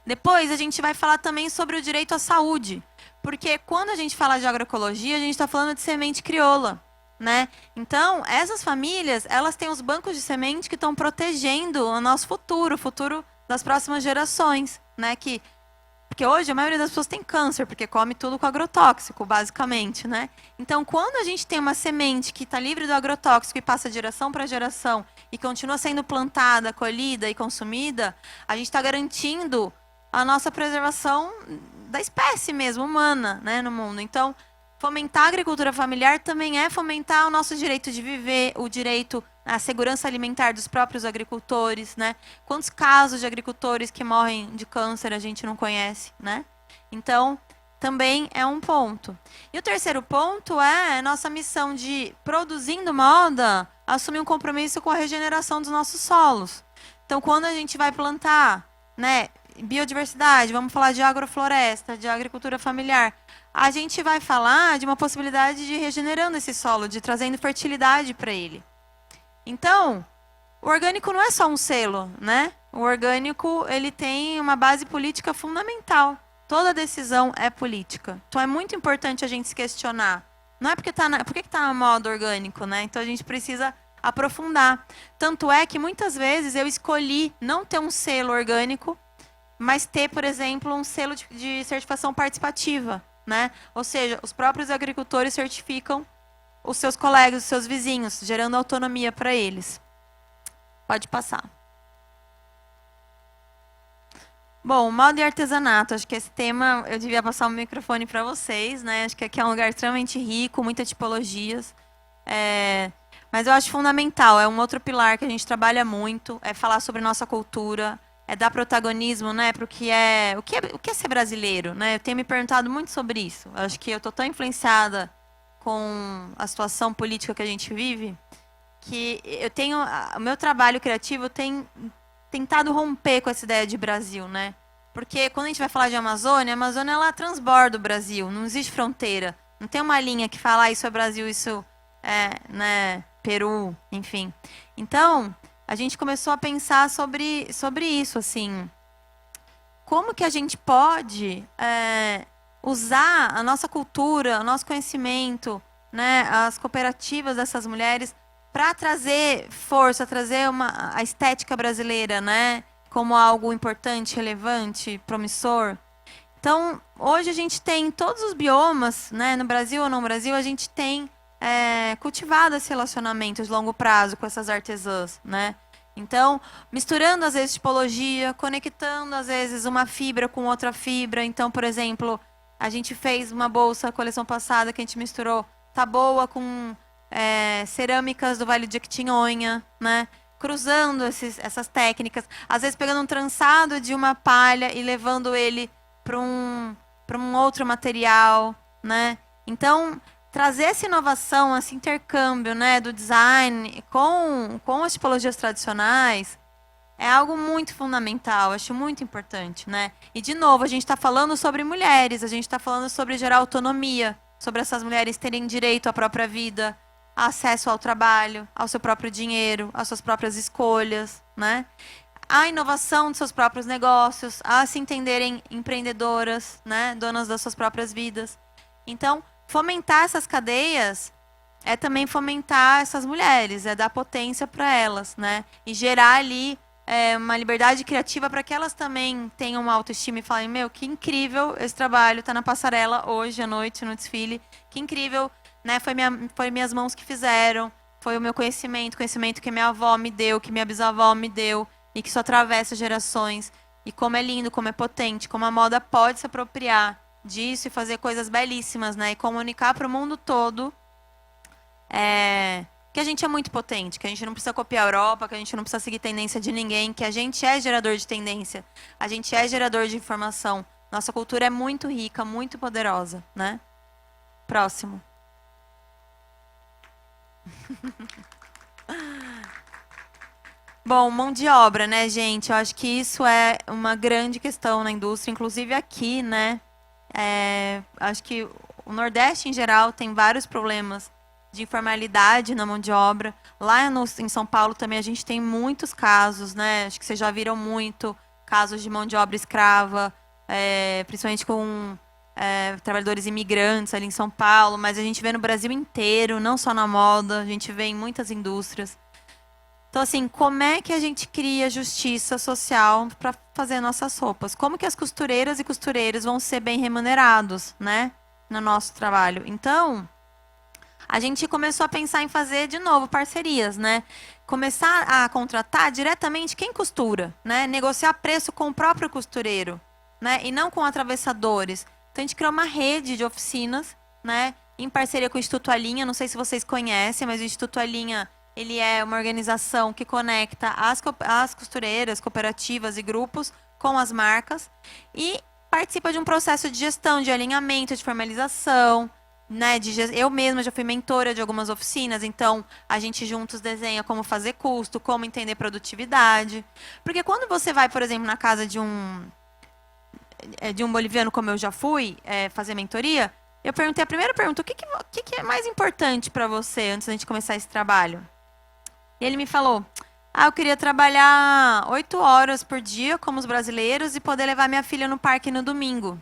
Depois, a gente vai falar também sobre o direito à saúde. Porque quando a gente fala de agroecologia, a gente está falando de semente crioula, né? Então, essas famílias, elas têm os bancos de semente que estão protegendo o nosso futuro, o futuro das próximas gerações, né? Porque hoje a maioria das pessoas tem câncer, porque come tudo com agrotóxico, basicamente, né? Então, quando a gente tem uma semente que está livre do agrotóxico e passa de geração para geração e continua sendo plantada, colhida e consumida, a gente está garantindo a nossa preservação da espécie mesmo, humana, né, no mundo. Então, fomentar a agricultura familiar também é fomentar o nosso direito de viver, o direito à segurança alimentar dos próprios agricultores, né? Quantos casos de agricultores que morrem de câncer a gente não conhece, né? Então, também é um ponto. E o terceiro ponto é a nossa missão de, produzindo moda, assumir um compromisso com a regeneração dos nossos solos. Então, quando a gente vai plantar, né, biodiversidade, vamos falar de agrofloresta, de agricultura familiar, a gente vai falar de uma possibilidade de regenerando esse solo, de trazendo fertilidade para ele. Então, o orgânico não é só um selo, né? O orgânico, ele tem uma base política fundamental. Toda decisão é política. Então, é muito importante a gente se questionar. Não é porque por que está na moda orgânico, né? Então, a gente precisa aprofundar. Tanto é que, muitas vezes, eu escolhi não ter um selo orgânico, mas ter, por exemplo, um selo de certificação participativa, né? Ou seja, os próprios agricultores certificam os seus colegas, os seus vizinhos, gerando autonomia para eles. Pode passar. Bom, moda e artesanato. Acho que esse tema, eu devia passar o microfone para vocês, né? Acho que aqui é um lugar extremamente rico, muitas tipologias. Mas eu acho fundamental, é um outro pilar que a gente trabalha muito, é falar sobre nossa cultura, é dar protagonismo, né, para o que é ser brasileiro, né? Eu tenho me perguntado muito sobre isso. Eu acho que eu estou tão influenciada com a situação política que a gente vive, que o meu trabalho criativo tem tentado romper com essa ideia de Brasil, né? Porque quando a gente vai falar de Amazônia, a Amazônia ela transborda o Brasil, não existe fronteira, não tem uma linha que fala isso é Brasil, isso é, né, Peru, enfim. Então, a gente começou a pensar sobre isso, assim. Como que a gente pode usar a nossa cultura, o nosso conhecimento, né, as cooperativas dessas mulheres, para trazer força, trazer a estética brasileira, né, como algo importante, relevante, promissor. Então, hoje a gente tem todos os biomas, né, no Brasil ou não no Brasil, a gente tem cultivado esse relacionamento de longo prazo com essas artesãs, né? Então, misturando às vezes tipologia, conectando às vezes uma fibra com outra fibra. Então, por exemplo, a gente fez uma bolsa, a coleção passada, que a gente misturou taboa com cerâmicas do Vale de Jequitinhonha, né? Cruzando essas técnicas, às vezes pegando um trançado de uma palha e levando ele para um outro material, né? Então, trazer essa inovação, esse intercâmbio, né, do design com as tipologias tradicionais é algo muito fundamental, acho muito importante, né? E, de novo, a gente está falando sobre mulheres, a gente está falando sobre gerar autonomia, sobre essas mulheres terem direito à própria vida, acesso ao trabalho, ao seu próprio dinheiro, às suas próprias escolhas, né? A inovação dos seus próprios negócios, a se entenderem empreendedoras, né, donas das suas próprias vidas. Então, fomentar essas cadeias é também fomentar essas mulheres, é dar potência para elas, né? E gerar ali uma liberdade criativa para que elas também tenham uma autoestima e falem, meu, que incrível esse trabalho, tá na passarela hoje à noite no desfile, que incrível, né? Foi minhas mãos que fizeram, foi o meu conhecimento que minha avó me deu, que minha bisavó me deu, e que isso atravessa gerações. E como é lindo, como é potente, como a moda pode se apropriar disso e fazer coisas belíssimas, né? E comunicar para o mundo todo que a gente é muito potente, que a gente não precisa copiar a Europa, que a gente não precisa seguir tendência de ninguém, que a gente é gerador de tendência, a gente é gerador de informação. Nossa cultura é muito rica, muito poderosa, né? Próximo. Bom, mão de obra, né, gente? Eu acho que isso é uma grande questão na indústria, inclusive aqui, né? Acho que o Nordeste, em geral, tem vários problemas de informalidade na mão de obra. Lá em São Paulo também a gente tem muitos casos, né? Acho que vocês já viram muito casos de mão de obra escrava, principalmente com trabalhadores imigrantes ali em São Paulo, mas a gente vê no Brasil inteiro, não só na moda, a gente vê em muitas indústrias. Então, assim, como é que a gente cria justiça social para fazer nossas roupas? Como que as costureiras e costureiros vão ser bem remunerados, né, no nosso trabalho? Então, a gente começou a pensar em fazer, de novo, parcerias, né? Começar a contratar diretamente quem costura, né? Negociar preço com o próprio costureiro, né? E não com atravessadores. Então, a gente criou uma rede de oficinas, né? Em parceria com o Instituto Alinha. Não sei se vocês conhecem, mas o Instituto Alinha, ele é uma organização que conecta as costureiras, cooperativas e grupos com as marcas e participa de um processo de gestão, de alinhamento, de formalização, né? Eu mesma já fui mentora de algumas oficinas, então a gente juntos desenha como fazer custo, como entender produtividade. Porque quando você vai, por exemplo, na casa de um boliviano, como eu já fui, fazer mentoria, eu perguntei a primeira pergunta, o que é mais importante para você antes da gente começar esse trabalho? E ele me falou, eu queria trabalhar 8 horas por dia, como os brasileiros, e poder levar minha filha no parque no domingo.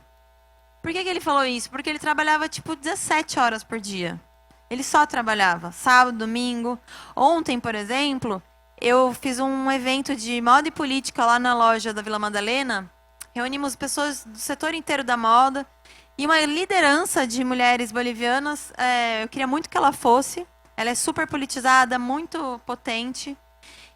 Por que ele falou isso? Porque ele trabalhava, tipo, 17 horas por dia. Ele só trabalhava, sábado, domingo. Ontem, por exemplo, eu fiz um evento de moda e política lá na loja da Vila Madalena. Reunimos pessoas do setor inteiro da moda. E uma liderança de mulheres bolivianas, eu queria muito que ela fosse. Ela é super politizada, muito potente.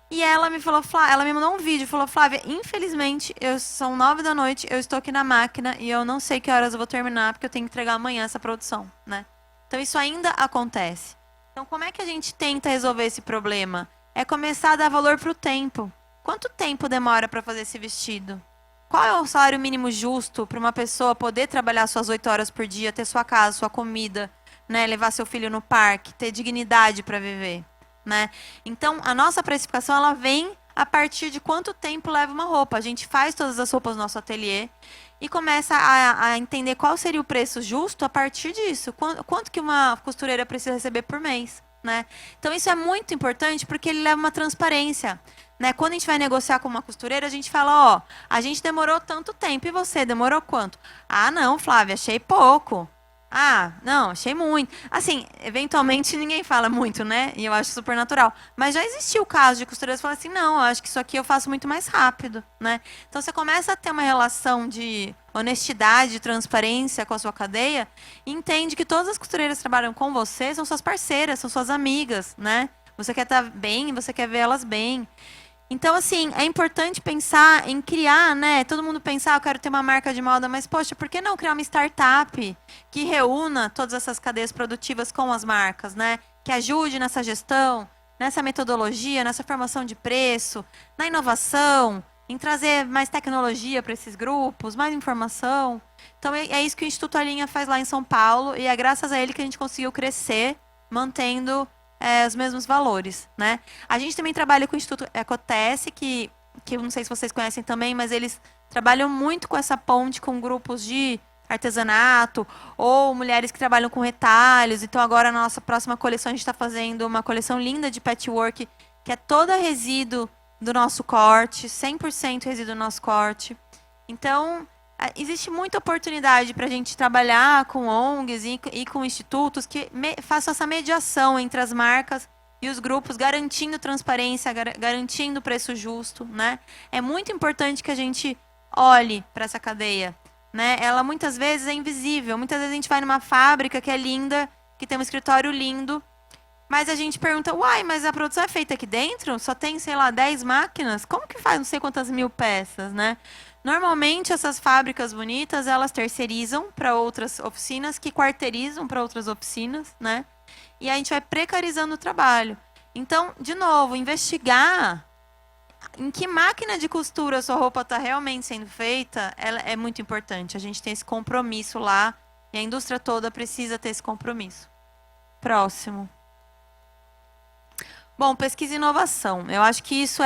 E ela me falou, ela me mandou um vídeo, falou, Flávia, infelizmente, são 9 da noite, eu estou aqui na máquina e eu não sei que horas eu vou terminar, porque eu tenho que entregar amanhã essa produção, né? Então, isso ainda acontece. Então, como é que a gente tenta resolver esse problema? É começar a dar valor para o tempo. Quanto tempo demora para fazer esse vestido? Qual é o salário mínimo justo para uma pessoa poder trabalhar suas 8 horas por dia, ter sua casa, sua comida, né? Levar seu filho no parque, ter dignidade para viver? Né? Então, a nossa precificação ela vem a partir de quanto tempo leva uma roupa. A gente faz todas as roupas no nosso ateliê e começa a entender qual seria o preço justo a partir disso. Quanto que uma costureira precisa receber por mês. Né? Então, isso é muito importante porque ele leva uma transparência. Né? Quando a gente vai negociar com uma costureira, a gente fala, a gente demorou tanto tempo e você demorou quanto? Não, Flávia, achei pouco. Não, achei muito. Assim, eventualmente ninguém fala muito, né? E eu acho super natural. Mas já existiu o caso de costureiras que falam assim, não, eu acho que isso aqui eu faço muito mais rápido, né? Então, você começa a ter uma relação de honestidade, de transparência com a sua cadeia e entende que todas as costureiras que trabalham com você são suas parceiras, são suas amigas, né? Você quer estar bem, você quer ver elas bem. Então, assim, é importante pensar em criar, né? Todo mundo pensa, eu quero ter uma marca de moda, mas, poxa, por que não criar uma startup que reúna todas essas cadeias produtivas com as marcas, né? Que ajude nessa gestão, nessa metodologia, nessa formação de preço, na inovação, em trazer mais tecnologia para esses grupos, mais informação. Então, é isso que o Instituto Alinha faz lá em São Paulo e é graças a ele que a gente conseguiu crescer, mantendo os mesmos valores, né? A gente também trabalha com o Instituto Ecotesse, que eu não sei se vocês conhecem também, mas eles trabalham muito com essa ponte com grupos de artesanato ou mulheres que trabalham com retalhos. Então, agora, na nossa próxima coleção, a gente está fazendo uma coleção linda de patchwork, que é toda resíduo do nosso corte, 100% resíduo do nosso corte. Então, existe muita oportunidade para a gente trabalhar com ONGs e com institutos que façam essa mediação entre as marcas e os grupos, garantindo transparência, garantindo preço justo, né? É muito importante que a gente olhe para essa cadeia, né? Ela muitas vezes é invisível. Muitas vezes a gente vai numa fábrica que é linda, que tem um escritório lindo, mas a gente pergunta, uai, mas a produção é feita aqui dentro? Só tem, sei lá, 10 máquinas? Como que faz não sei quantas mil peças, né? Normalmente, essas fábricas bonitas, elas terceirizam para outras oficinas, que quarteirizam para outras oficinas, né? E a gente vai precarizando o trabalho. Então, de novo, investigar em que máquina de costura a sua roupa está realmente sendo feita, ela é muito importante. A gente tem esse compromisso lá, e a indústria toda precisa ter esse compromisso. Próximo. Bom, pesquisa e inovação. Eu acho que isso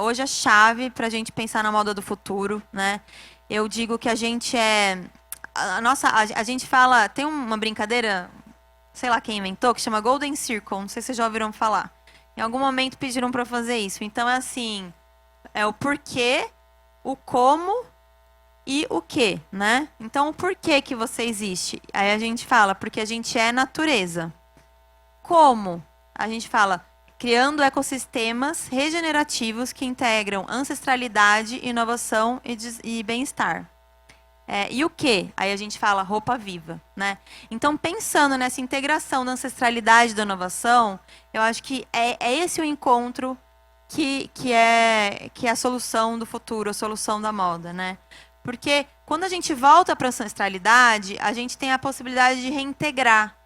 hoje a chave para a gente pensar na moda do futuro, né? Eu digo que a gente a gente fala, tem uma brincadeira, sei lá quem inventou, que chama Golden Circle. Não sei se vocês já ouviram falar. Em algum momento pediram para fazer isso. Então é assim, é o porquê, o como e o que, né? Então o porquê que você existe. Aí a gente fala, porque a gente é natureza. Como? A gente fala, criando ecossistemas regenerativos que integram ancestralidade, inovação e bem-estar. E o que? Aí a gente fala roupa viva, né? Então, pensando nessa integração da ancestralidade e da inovação, eu acho que é esse o encontro que é a solução do futuro, a solução da moda, né? Porque quando a gente volta para a ancestralidade, a gente tem a possibilidade de reintegrar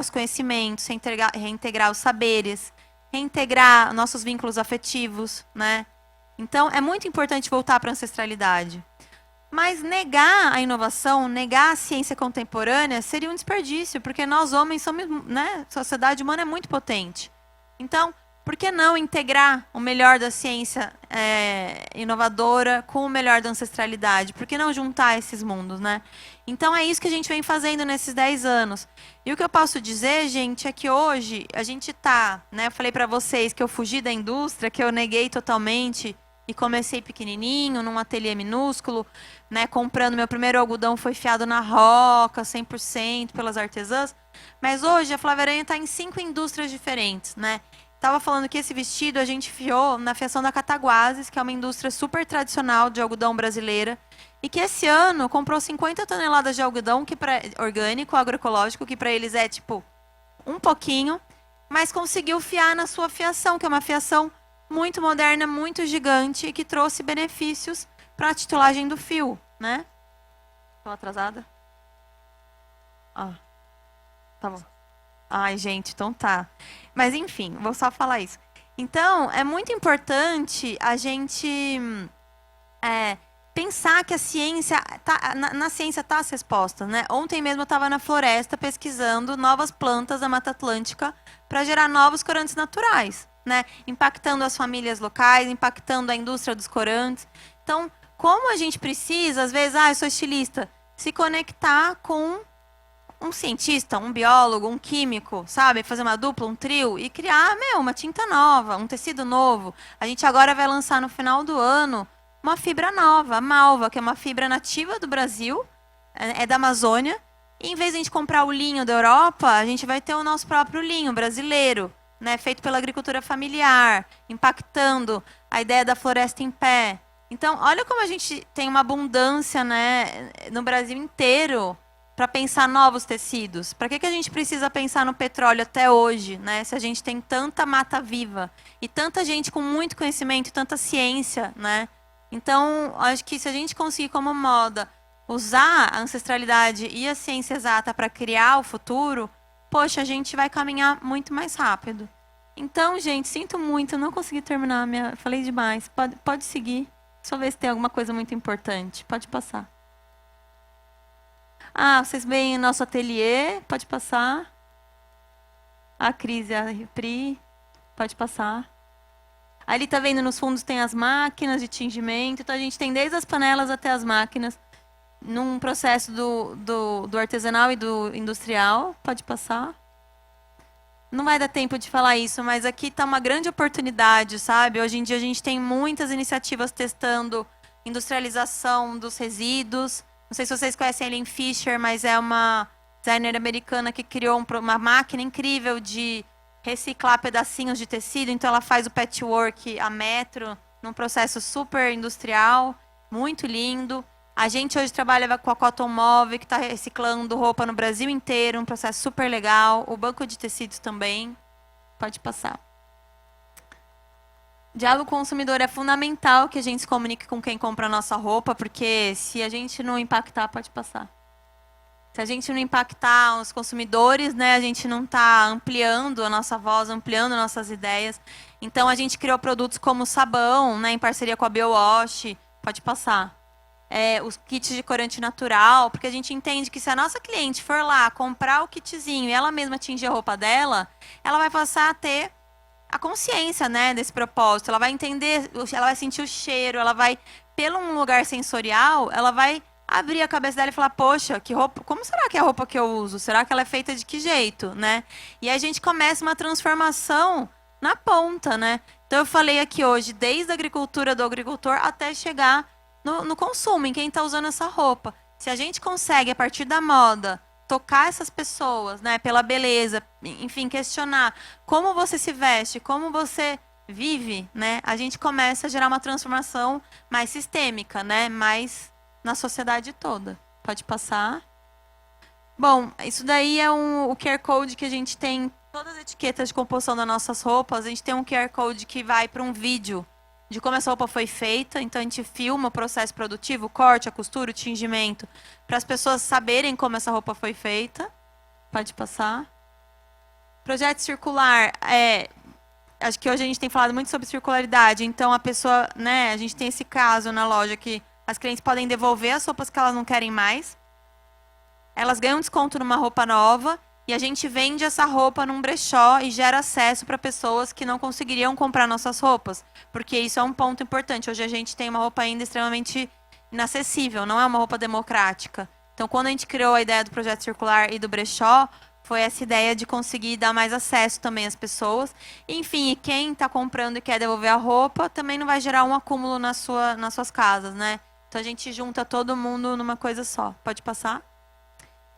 os conhecimentos, reintegrar os saberes, reintegrar nossos vínculos afetivos, né? Então, é muito importante voltar para a ancestralidade. Mas negar a inovação, negar a ciência contemporânea seria um desperdício, porque nós homens somos, né? A sociedade humana é muito potente. Então, por que não integrar o melhor da ciência inovadora com o melhor da ancestralidade? Por que não juntar esses mundos, né? Então, é isso que a gente vem fazendo nesses 10 anos. E o que eu posso dizer, gente, é que hoje a gente está, né? Eu falei para vocês que eu fugi da indústria, que eu neguei totalmente e comecei pequenininho, num ateliê minúsculo, né? Comprando meu primeiro algodão, foi fiado na roca, 100% pelas artesãs. Mas hoje a Flávia Aranha está em 5 indústrias diferentes, né? Estava falando que esse vestido a gente fiou na fiação da Cataguases, que é uma indústria super tradicional de algodão brasileira, e que esse ano comprou 50 toneladas de algodão orgânico, agroecológico, que para eles é tipo um pouquinho, mas conseguiu fiar na sua fiação, que é uma fiação muito moderna, muito gigante, e que trouxe benefícios para a titulagem do fio, né? Estou atrasada? Tá bom. Ai, gente, então tá. Mas, enfim, vou só falar isso. Então, é muito importante a gente pensar que a ciência, na ciência está as respostas, né? Ontem mesmo eu estava na floresta pesquisando novas plantas da Mata Atlântica para gerar novos corantes naturais, né? Impactando as famílias locais, impactando a indústria dos corantes. Então, como a gente precisa, às vezes, eu sou estilista, se conectar com um cientista, um biólogo, um químico, sabe? Fazer uma dupla, um trio e criar, uma tinta nova, um tecido novo. A gente agora vai lançar no final do ano uma fibra nova, a Malva, que é uma fibra nativa do Brasil, é da Amazônia. E em vez de a gente comprar o linho da Europa, a gente vai ter o nosso próprio linho brasileiro, né? Feito pela agricultura familiar, impactando a ideia da floresta em pé. Então, olha como a gente tem uma abundância, né, no Brasil inteiro, para pensar novos tecidos. Para que a gente precisa pensar no petróleo até hoje, né? Se a gente tem tanta mata viva e tanta gente com muito conhecimento e tanta ciência, né? Então, acho que se a gente conseguir como moda usar a ancestralidade e a ciência exata para criar o futuro, poxa, a gente vai caminhar muito mais rápido. Então, gente, sinto muito, não consegui terminar falei demais. Pode seguir. Deixa eu ver se tem alguma coisa muito importante. Pode passar. Vocês veem nosso ateliê, pode passar. A Cris e a Pri, pode passar. Ali tá vendo, nos fundos tem as máquinas de tingimento, então a gente tem desde as panelas até as máquinas, num processo do artesanal e do industrial. Pode passar. Não vai dar tempo de falar isso, mas aqui está uma grande oportunidade, sabe? Hoje em dia a gente tem muitas iniciativas testando industrialização dos resíduos. Não sei se vocês conhecem a Ellen Fisher, mas é uma designer americana que criou uma máquina incrível de reciclar pedacinhos de tecido, então ela faz o patchwork a metro, num processo super industrial, muito lindo. A gente hoje trabalha com a Cotton Move, que está reciclando roupa no Brasil inteiro, um processo super legal. O banco de tecidos também. Pode passar. Diálogo com o consumidor é fundamental que a gente se comunique com quem compra a nossa roupa, porque se a gente não impactar, pode passar. Se a gente não impactar os consumidores, né, a gente não está ampliando a nossa voz, ampliando nossas ideias. Então, a gente criou produtos como sabão, né, em parceria com a BioWash. Pode passar. Os kits de corante natural, porque a gente entende que se a nossa cliente for lá comprar o kitzinho e ela mesma atingir a roupa dela, ela vai passar a ter a consciência, né, desse propósito. Ela vai entender, ela vai sentir o cheiro, ela vai, pelo um lugar sensorial, ela vai abrir a cabeça dela e falar, poxa, que roupa, como será que é a roupa que eu uso? Será que ela é feita de que jeito, né? E aí a gente começa uma transformação na ponta, né? Então eu falei aqui hoje, desde a agricultura do agricultor até chegar no consumo, em quem está usando essa roupa. Se a gente consegue, a partir da moda, tocar essas pessoas, né, pela beleza, enfim, questionar como você se veste, como você vive, né, a gente começa a gerar uma transformação mais sistêmica, né, mais na sociedade toda. Pode passar. Bom, isso daí é o QR Code que a gente tem, todas as etiquetas de composição das nossas roupas, a gente tem um QR Code que vai para um vídeo de como essa roupa foi feita, então a gente filma o processo produtivo, o corte, a costura, o tingimento, para as pessoas saberem como essa roupa foi feita. Pode passar. Projeto circular, acho que hoje a gente tem falado muito sobre circularidade, então a pessoa, né, a gente tem esse caso na loja que as clientes podem devolver as roupas que elas não querem mais, elas ganham desconto numa roupa nova, e a gente vende essa roupa num brechó e gera acesso para pessoas que não conseguiriam comprar nossas roupas. Porque isso é um ponto importante. Hoje a gente tem uma roupa ainda extremamente inacessível, não é uma roupa democrática. Então, quando a gente criou a ideia do projeto circular e do brechó, foi essa ideia de conseguir dar mais acesso também às pessoas. Enfim, e quem está comprando e quer devolver a roupa, também não vai gerar um acúmulo nas suas casas, né? Então, a gente junta todo mundo numa coisa só. Pode passar?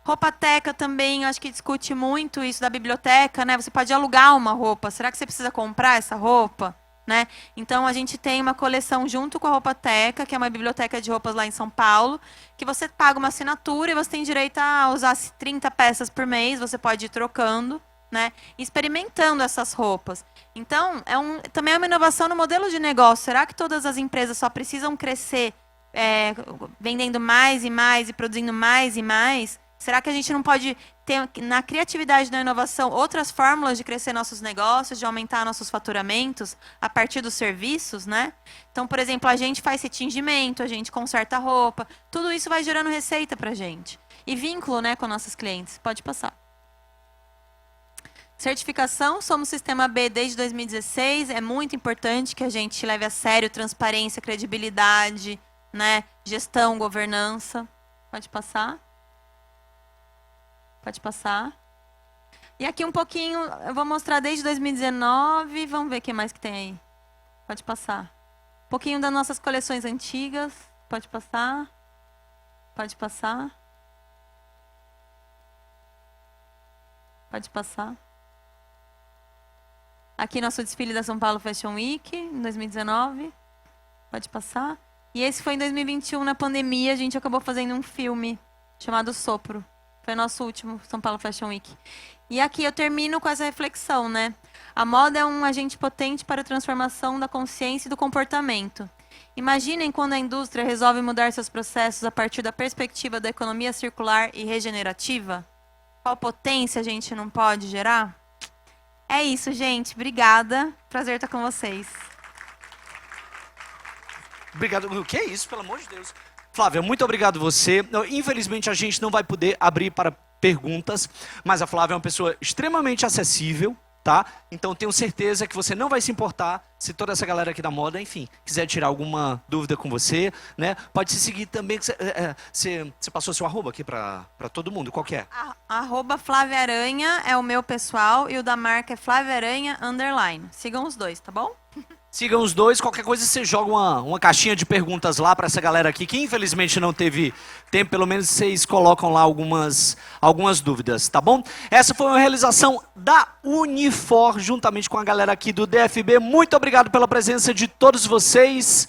Roupateca também, acho que discute muito isso da biblioteca, né? Você pode alugar uma roupa. Será que você precisa comprar essa roupa? Né? Então, a gente tem uma coleção junto com a Roupateca, que é uma biblioteca de roupas lá em São Paulo, que você paga uma assinatura e você tem direito a usar 30 peças por mês, você pode ir trocando, né? Experimentando essas roupas. Então, também é uma inovação no modelo de negócio. Será que todas as empresas só precisam crescer vendendo mais e mais e produzindo mais e mais? Será que a gente não pode ter, na criatividade da inovação, outras fórmulas de crescer nossos negócios, de aumentar nossos faturamentos a partir dos serviços, né? Então, por exemplo, a gente faz retingimento, a gente conserta a roupa, tudo isso vai gerando receita para a gente. E vínculo, né, com nossos clientes. Pode passar. Certificação, somos Sistema B desde 2016, é muito importante que a gente leve a sério transparência, credibilidade, né, gestão, governança. Pode passar. Pode passar. E aqui um pouquinho, eu vou mostrar desde 2019, vamos ver o que mais que tem aí. Pode passar. Um pouquinho das nossas coleções antigas, pode passar. Pode passar. Pode passar. Aqui nosso desfile da São Paulo Fashion Week, em 2019. Pode passar. E esse foi em 2021, na pandemia, a gente acabou fazendo um filme chamado Sopro. Foi nosso último São Paulo Fashion Week. E aqui eu termino com essa reflexão, né? A moda é um agente potente para a transformação da consciência e do comportamento. Imaginem quando a indústria resolve mudar seus processos a partir da perspectiva da economia circular e regenerativa. Qual potência a gente não pode gerar? É isso, gente. Obrigada. Prazer estar com vocês. Obrigado. O que é isso, pelo amor de Deus? Flávia, muito obrigado você. Infelizmente, a gente não vai poder abrir para perguntas, mas a Flávia é uma pessoa extremamente acessível, tá? Então, tenho certeza que você não vai se importar se toda essa galera aqui da moda, enfim, quiser tirar alguma dúvida com você, né? Pode se seguir também. Você passou seu arroba aqui para todo mundo, qual que é? Arroba Flávia Aranha é o meu pessoal e o da marca é Flávia Aranha _. Sigam os dois, tá bom? Sigam os dois, qualquer coisa você joga uma caixinha de perguntas lá para essa galera aqui, que infelizmente não teve tempo, pelo menos vocês colocam lá algumas dúvidas, tá bom? Essa foi uma realização da Unifor, juntamente com a galera aqui do DFB. Muito obrigado pela presença de todos vocês.